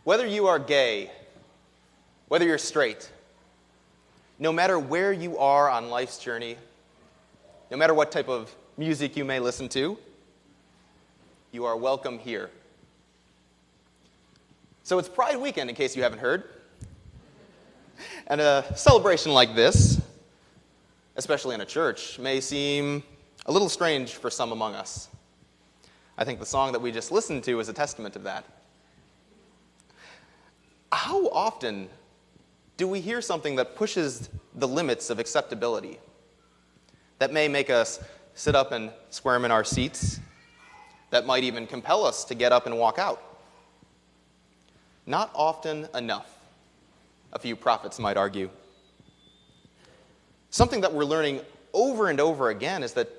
Whether you are gay, whether you're straight, no matter where you are on life's journey, no matter what type of music you may listen to, you are welcome here. So it's Pride Weekend, in case you haven't heard. And a celebration like this, especially in a church, may seem a little strange for some among us. I think the song that we just listened to is a testament of that. How often do we hear something that pushes the limits of acceptability, that may make us sit up and squirm in our seats, that might even compel us to get up and walk out? Not often enough, a few prophets might argue. Something that we're learning over and over again is that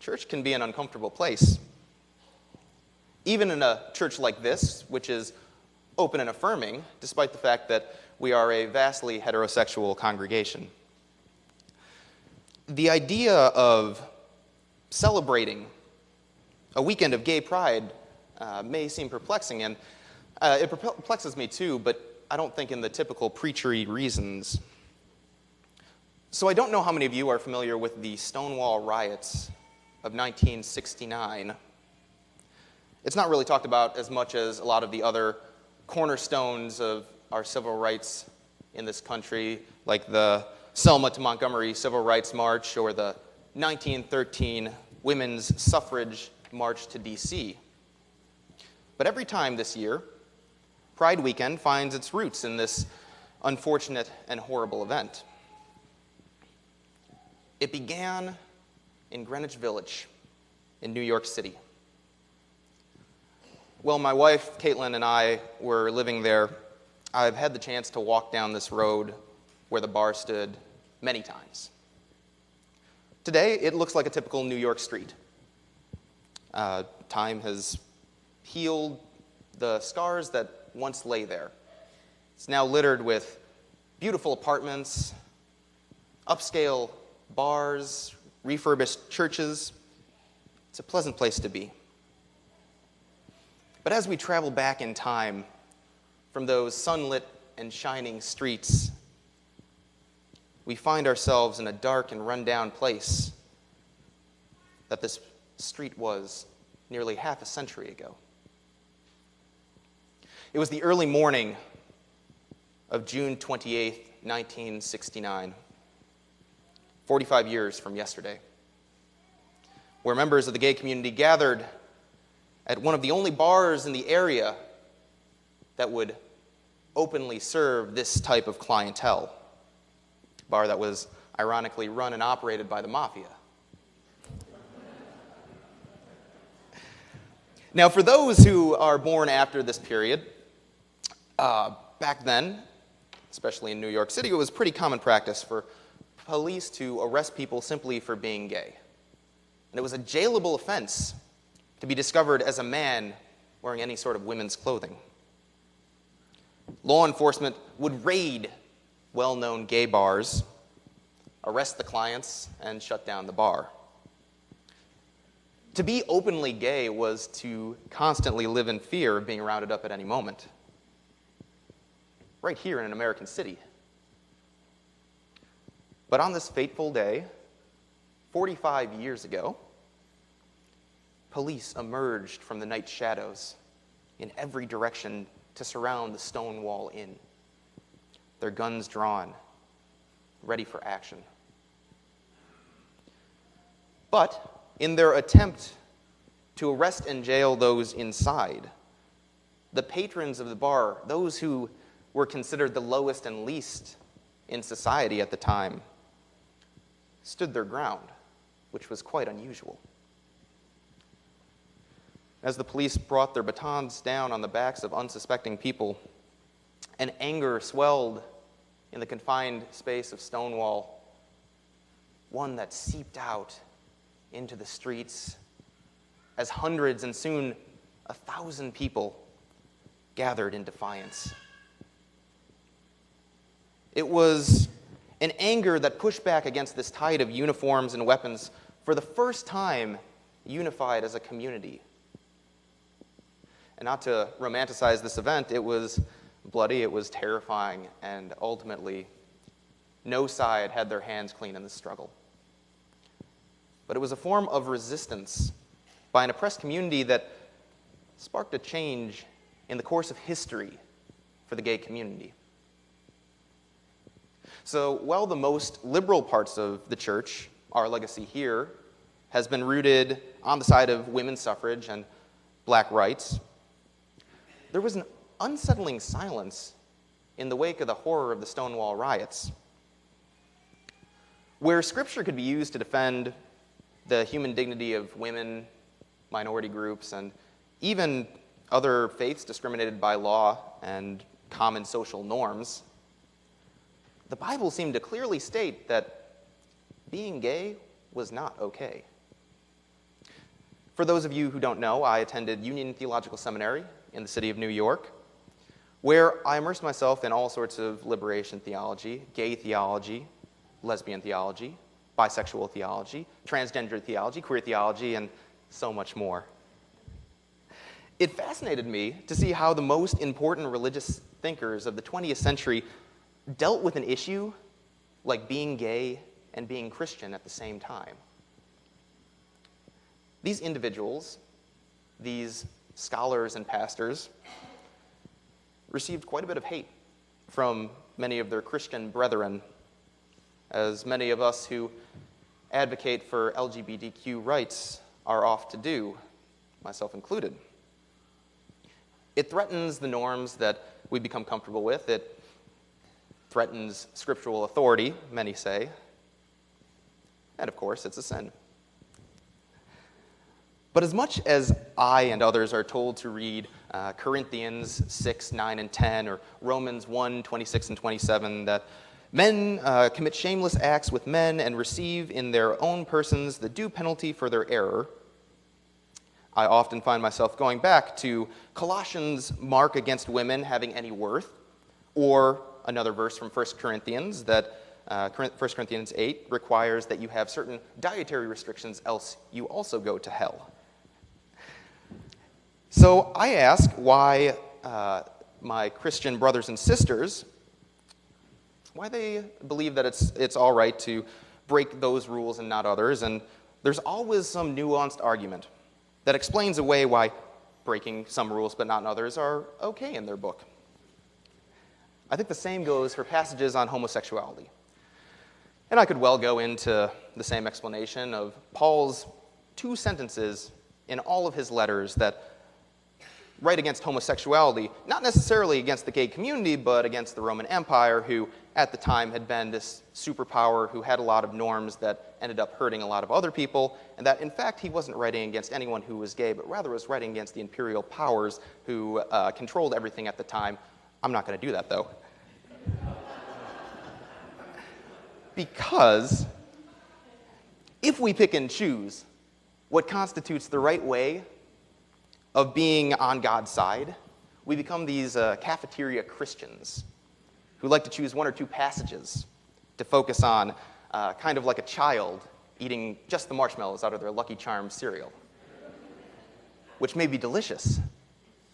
church can be an uncomfortable place. Even in a church like this, which is open and affirming, despite the fact that we are a vastly heterosexual congregation. The idea of celebrating a weekend of gay pride may seem perplexing, and it perplexes me too, but I don't think in the typical preachery reasons. So I don't know how many of you are familiar with the Stonewall riots of 1969. It's not really talked about as much as a lot of the other cornerstones of our civil rights in this country, like the Selma to Montgomery Civil Rights March or the 1913 Women's Suffrage March to D.C. But every time this year, Pride Weekend finds its roots in this unfortunate and horrible event. It began in Greenwich Village in New York City. Well, my wife, Caitlin, and I were living there. I've had the chance to walk down this road where the bar stood many times. Today, it looks like a typical New York street. Time has healed the scars that once lay there. It's now littered with beautiful apartments, upscale bars, refurbished churches. It's a pleasant place to be. But as we travel back in time from those sunlit and shining streets, we find ourselves in a dark and rundown place that this street was nearly half a century ago. It was the early morning of June 28th, 1969, 45 years from yesterday, where members of the gay community gathered at one of the only bars in the area that would openly serve this type of clientele. A bar that was ironically run and operated by the mafia. Now, for those who are born after this period, back then, especially in New York City, it was pretty common practice for police to arrest people simply for being gay. And it was a jailable offense to be discovered as a man wearing any sort of women's clothing. Law enforcement would raid well-known gay bars, arrest the clients, and shut down the bar. To be openly gay was to constantly live in fear of being rounded up at any moment. Right here in an American city. But on this fateful day, 45 years ago, police emerged from the night shadows in every direction to surround the Stonewall Inn, their guns drawn, ready for action. But in their attempt to arrest and jail those inside, the patrons of the bar, those who were considered the lowest and least in society at the time, stood their ground, which was quite unusual. As the police brought their batons down on the backs of unsuspecting people, and anger swelled in the confined space of Stonewall, one that seeped out into the streets as hundreds and soon 1,000 people gathered in defiance. It was an anger that pushed back against this tide of uniforms and weapons, for the first time unified as a community. And not to romanticize this event, it was bloody, it was terrifying, and ultimately, no side had their hands clean in the struggle. But it was a form of resistance by an oppressed community that sparked a change in the course of history for the gay community. So while the most liberal parts of the church, our legacy here, has been rooted on the side of women's suffrage and black rights, there was an unsettling silence in the wake of the horror of the Stonewall riots. Where Scripture could be used to defend the human dignity of women, minority groups, and even other faiths discriminated by law and common social norms, the Bible seemed to clearly state that being gay was not okay. For those of you who don't know, I attended Union Theological Seminary in the city of New York, where I immersed myself in all sorts of liberation theology, gay theology, lesbian theology, bisexual theology, transgender theology, queer theology, and so much more. It fascinated me to see how the most important religious thinkers of the 20th century dealt with an issue like being gay and being Christian at the same time. These individuals, these scholars and pastors, received quite a bit of hate from many of their Christian brethren, as many of us who advocate for LGBTQ rights are oft to do, myself included. It threatens the norms that we become comfortable with. It threatens scriptural authority, many say. And of course, it's a sin. But as much as I and others are told to read Corinthians 6, 9, and 10, or Romans 1, 26 and 27, that men commit shameless acts with men and receive in their own persons the due penalty for their error, I often find myself going back to Colossians' mark against women having any worth, or another verse from 1 Corinthians that 1 Corinthians 8 requires that you have certain dietary restrictions, else you also go to hell. So I ask why my Christian brothers and sisters, why they believe that it's all right to break those rules and not others, and there's always some nuanced argument that explains away why breaking some rules but not others are okay in their book. I think the same goes for passages on homosexuality. And I could well go into the same explanation of Paul's 2 sentences in all of his letters that write against homosexuality, not necessarily against the gay community, but against the Roman Empire, who at the time had been this superpower who had a lot of norms that ended up hurting a lot of other people, and that in fact he wasn't writing against anyone who was gay, but rather was writing against the imperial powers who controlled everything at the time. I'm not going to do that, though. Because if we pick and choose what constitutes the right way of being on God's side, we become these cafeteria Christians who like to choose 1 or 2 passages to focus on, kind of like a child eating just the marshmallows out of their Lucky Charms cereal, which may be delicious,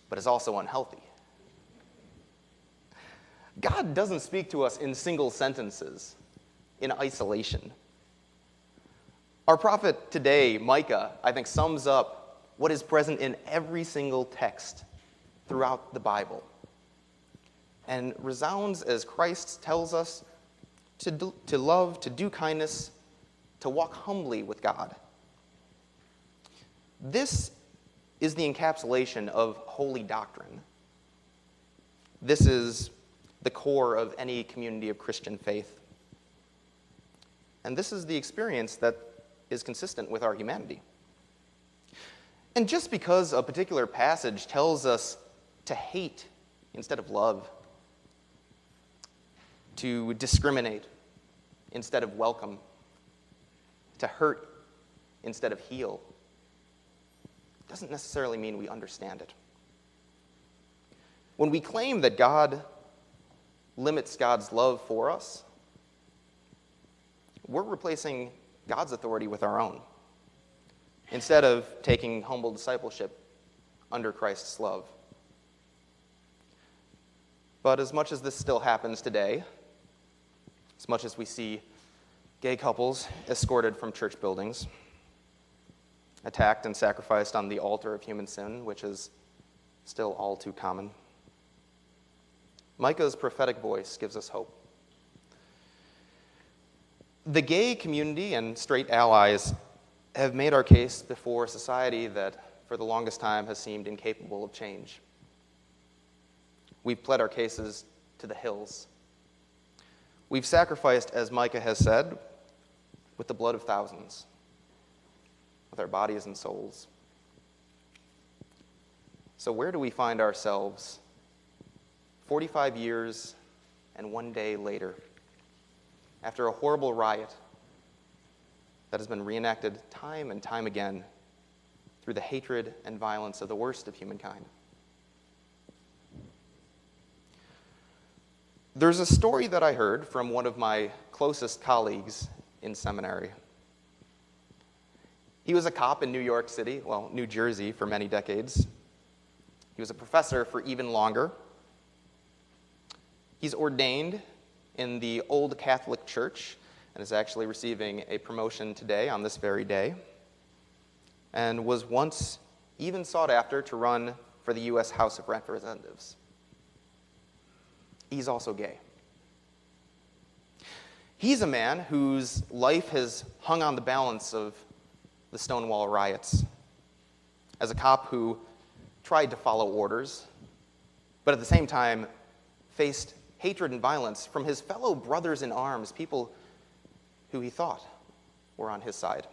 but is also unhealthy. God doesn't speak to us in single sentences, in isolation. Our prophet today, Micah, I think sums up what is present in every single text throughout the Bible, and resounds as Christ tells us to love, to do kindness, to walk humbly with God. This is the encapsulation of holy doctrine. This is the core of any community of Christian faith. And this is the experience that is consistent with our humanity. And just because a particular passage tells us to hate instead of love, to discriminate instead of welcome, to hurt instead of heal, doesn't necessarily mean we understand it. When we claim that God limits God's love for us, we're replacing God's authority with our own, instead of taking humble discipleship under Christ's love. But as much as this still happens today, as much as we see gay couples escorted from church buildings, attacked and sacrificed on the altar of human sin, which is still all too common, Micah's prophetic voice gives us hope. The gay community and straight allies have made our case before a society that for the longest time has seemed incapable of change. We've pled our cases to the hills. We've sacrificed, as Micah has said, with the blood of thousands, with our bodies and souls. So where do we find ourselves 45 years and 1 day later, after a horrible riot that has been reenacted time and time again through the hatred and violence of the worst of humankind? There's a story that I heard from one of my closest colleagues in seminary. He was a cop in New York City, well, New Jersey for many decades. He was a professor for even longer. He's ordained in the Old Catholic Church and is actually receiving a promotion today on this very day, and was once even sought after to run for the U.S. House of Representatives. He's also gay. He's a man whose life has hung on the balance of the Stonewall riots. As a cop who tried to follow orders, but at the same time faced hatred and violence from his fellow brothers in arms, people who he thought were on his side.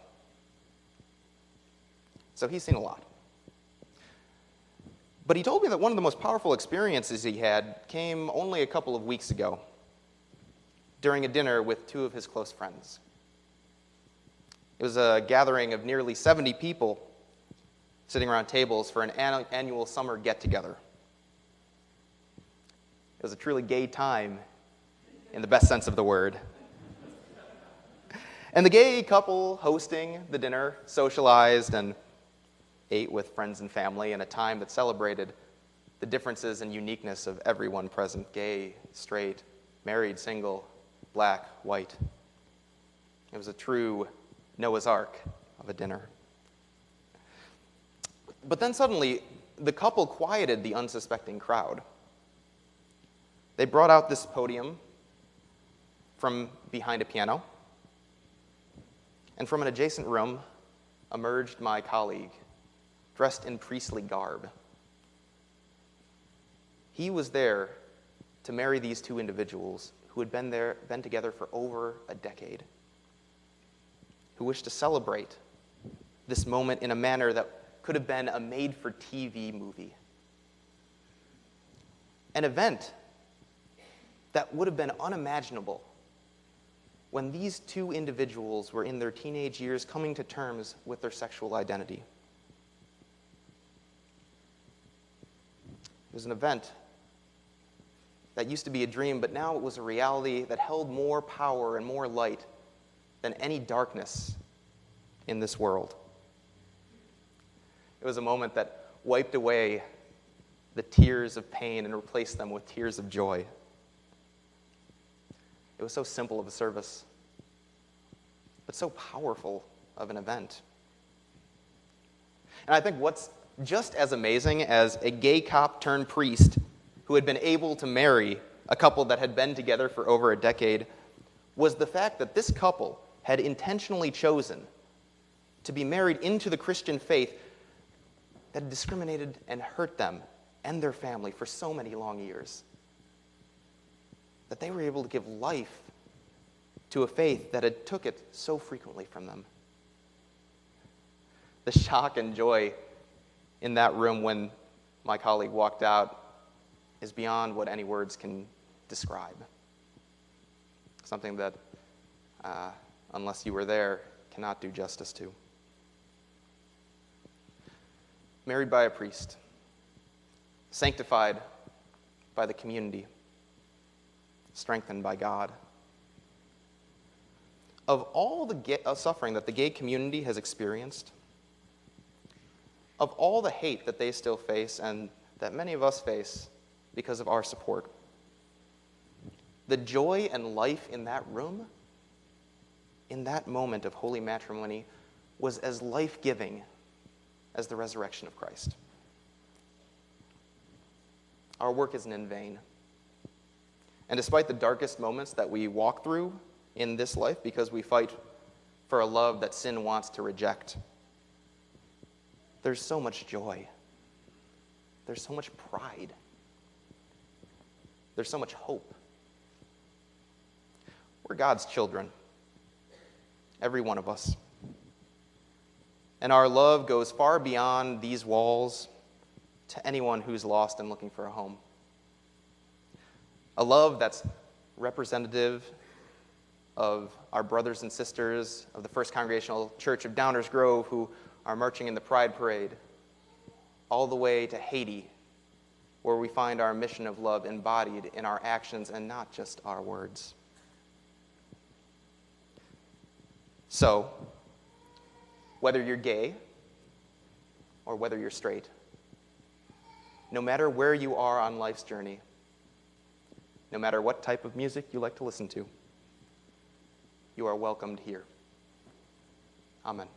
So he's seen a lot. But he told me that one of the most powerful experiences he had came only a couple of weeks ago during a dinner with two of his close friends. It was a gathering of nearly 70 people sitting around tables for an annual summer get-together. It was a truly gay time in the best sense of the word. And the gay couple hosting the dinner socialized and ate with friends and family in a time that celebrated the differences and uniqueness of everyone present: gay, straight, married, single, black, white. It was a true Noah's Ark of a dinner. But then suddenly, the couple quieted the unsuspecting crowd. They brought out this podium from behind a piano, and from an adjacent room emerged my colleague, dressed in priestly garb. He was there to marry these two individuals who had been together for over a decade, who wished to celebrate this moment in a manner that could have been a made-for-TV movie. An event that would have been unimaginable when these two individuals were in their teenage years coming to terms with their sexual identity. It was an event that used to be a dream, but now it was a reality that held more power and more light than any darkness in this world. It was a moment that wiped away the tears of pain and replaced them with tears of joy. It was so simple of a service, but so powerful of an event. And I think what's just as amazing as a gay cop turned priest who had been able to marry a couple that had been together for over a decade was the fact that this couple had intentionally chosen to be married into the Christian faith that had discriminated and hurt them and their family for so many long years. That they were able to give life to a faith that had took it so frequently from them. The shock and joy in that room when my colleague walked out is beyond what any words can describe. Something that, unless you were there, cannot do justice to. Married by a priest, sanctified by the community, strengthened by God. Of all the suffering that the gay community has experienced, of all the hate that they still face and that many of us face because of our support, The joy and life in that room, in that moment of holy matrimony, was as life-giving as the resurrection of Christ. Our work isn't in vain. And despite the darkest moments that we walk through in this life, because we fight for a love that sin wants to reject, there's so much joy. There's so much pride. There's so much hope. We're God's children, every one of us. And our love goes far beyond these walls to anyone who's lost and looking for a home. A love that's representative of our brothers and sisters of the First Congregational Church of Downers Grove who are marching in the Pride Parade, all the way to Haiti, where we find our mission of love embodied in our actions and not just our words. So, whether you're gay or whether you're straight, no matter where you are on life's journey, no matter what type of music you like to listen to, you are welcomed here. Amen.